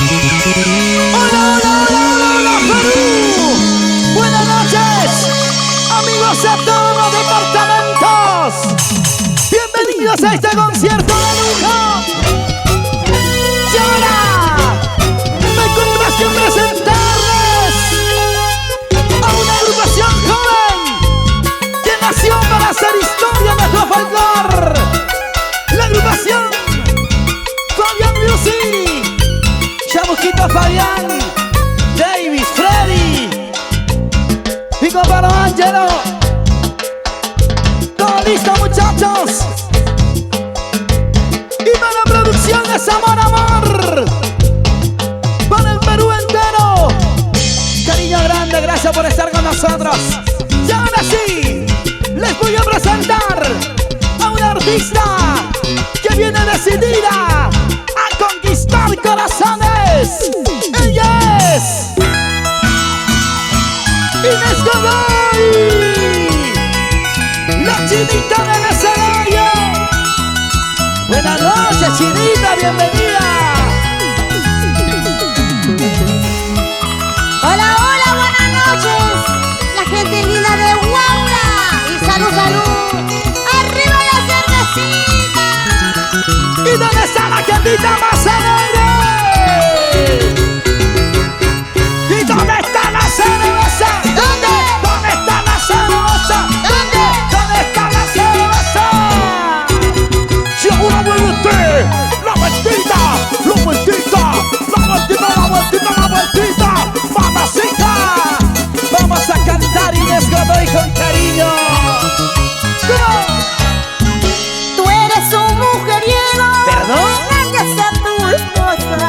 Hola, hola, hola, hola, hola, Perú. Buenas noches, amigos de todos los departamentos. Bienvenidos a este concierto de lujo. Y ahora me complazco en presentarles a una agrupación joven que nació para hacer historia en nuestro folclor. La agrupación Fabián Music, Chamusquito Fabián, Davis, Freddy y compadre Angelo. Todo listo, muchachos. Y para la producción es Amor, Amor, para el Perú entero. Cariño grande, gracias por estar con nosotros. Y ahora sí, les voy a presentar a una artista que viene decidida a conquistar corazones. Ella es Inés Godoy, la chinita del escenario. Buenas noches, chinita, bienvenida. Hola, hola, buenas noches, la gente linda de Huaura. Y salud, salud, arriba la cervecita. ¿Y dónde está la gentita más alegre? ¿Y dónde está la cerveza? ¿Dónde? ¿Dónde está la cerveza? ¿Dónde? ¿Dónde está la cerveza? Si ahora vuelve usted, la vueltita, la vueltita, la vueltita, la vueltita, la vueltita, mamacita. Vamos a cantar Inés Godoy con cariño. Tú eres un mujeriego. ¿Perdón? Engañas a tu esposa.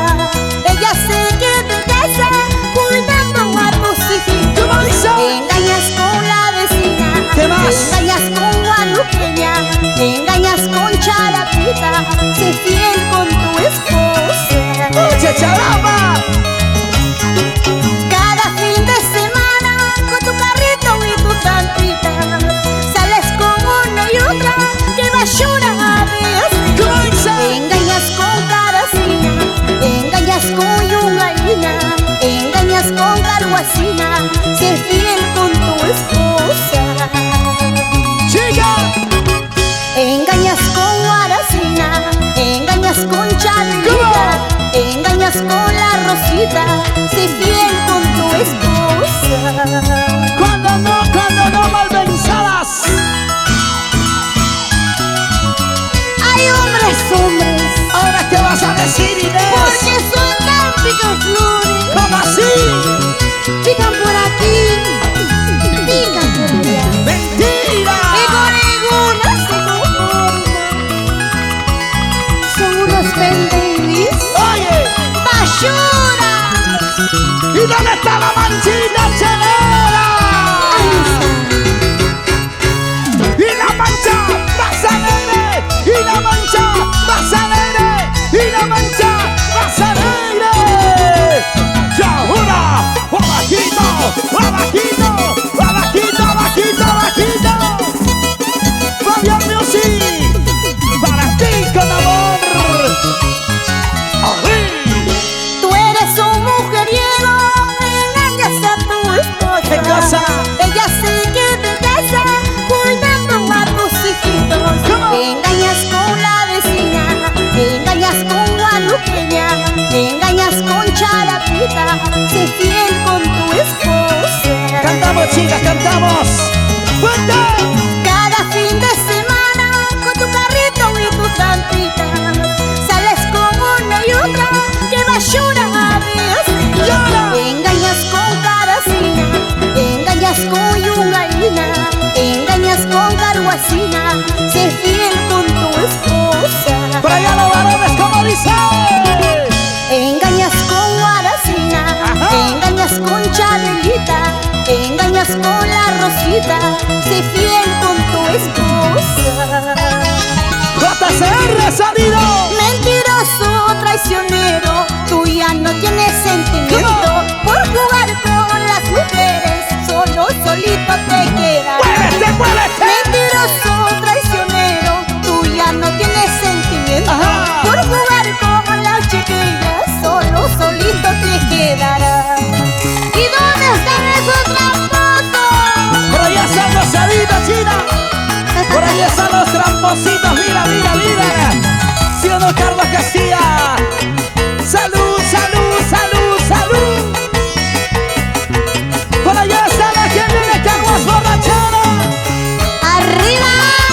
Ella se queda en casa cuidando a tus hijitos. ¿Qué más dice? Engañas con la vecina. ¿Qué más? Engañas con Guadalupeña. Engañas con Charapita. Sé fiel con tu esposa. ¡Oye, charapa! Cada fin de semana con tu carrito y tu trampita sales con una y otra que va a llorar de ¿Qué más dice? engañas con caracina, engañas con yungaína, engañas con carguacina, sé fiel con tu esposa. ¡Chica! Engañas con guaracina, engañas con charlita, engañas con la rosita, sé fiel con tu esposa. Cuando no, malpensadas. Hay hombres, hombres, ¿Ahora qué vas a decir, Inés? porque son tan picaflores. ¿Cómo así? Pican por aquí, pican por allá. ¡Mentira! Y con algunas se conforman. Son unos babies Oye, basura. ¿y dónde está la manchita chelera? Ahí está. ¡Y la mancha más alegre! ¡Y la mancha más alegre! ¡Y la mancha más alegre! ¡Y ahora! ¡Abajito! ¡Abajito! ¡Abajito! ¡Abajito! ¡Abajito! ¡Fabián Music! ¡Para ti con amor! ¡Arriba! Tú eres un mujeriego, engañas a tu esposa. ¿Qué cosa? Ella se queda en casa cuidando a tus hijitos. ¿Cómo? Engañas con la vecina, engañas con Guadalupeña, engañas con Charapita, sé fiel con tu esposa. Cantamos, chicas, cantamos. ¡Fuerte! Cada fin de semana con tu carrito y tu trampita sales con una y otra que va a llorar de ¡Llora! engañas con caracina, engañas con yungaína, engañas con carguacina, sé fiel con tu esposa. Por allá los varones, como dice. Engañas con guaracina, Ajá. engañas con charlita, engañas con la rosita, sé fiel con tu esposa. JCR sonido. Mentiroso, traicionero, tú ya no tienes sentimiento por jugar con las mujeres, solo solito te quedas. ¡Muévete, muévete! Mentiroso, traicionero. Saludos a los trampositos, mira, mira, mira. ¿Sí o no, Carlos Castilla? Salud, salud, salud, salud. Por allá está la gente de Caguas Borrachera. ¡Arriba,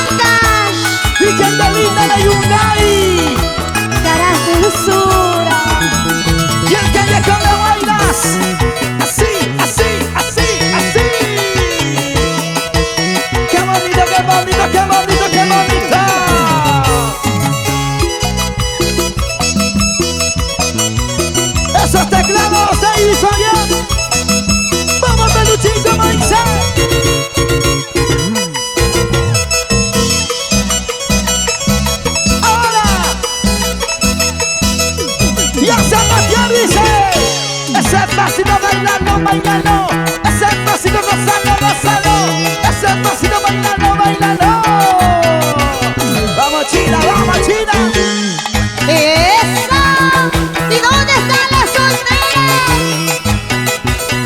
Ancash! Y gente linda de Hyundai. ¡Caras dulzura! Y el que llega con las bailas. Así, así, así, así. ¡Qué bonito, qué bonito, qué bonito, qué bonito! Esos teclados de Isoyan. Vamos a luchar como dice. Ahora. Y a San Mateo dice. Ese es fácil bailando, bailando. Ese es fácil gozando, gozando. Ese es fácil bailando, bailando. Vamos China, vamos China. ¡Eso! ¿Y dónde están las solteras?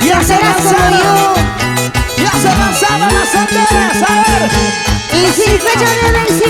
Ya se lanzaron. Ya se lanzaron las solteras. A ver. Y sin fecha de vencimiento.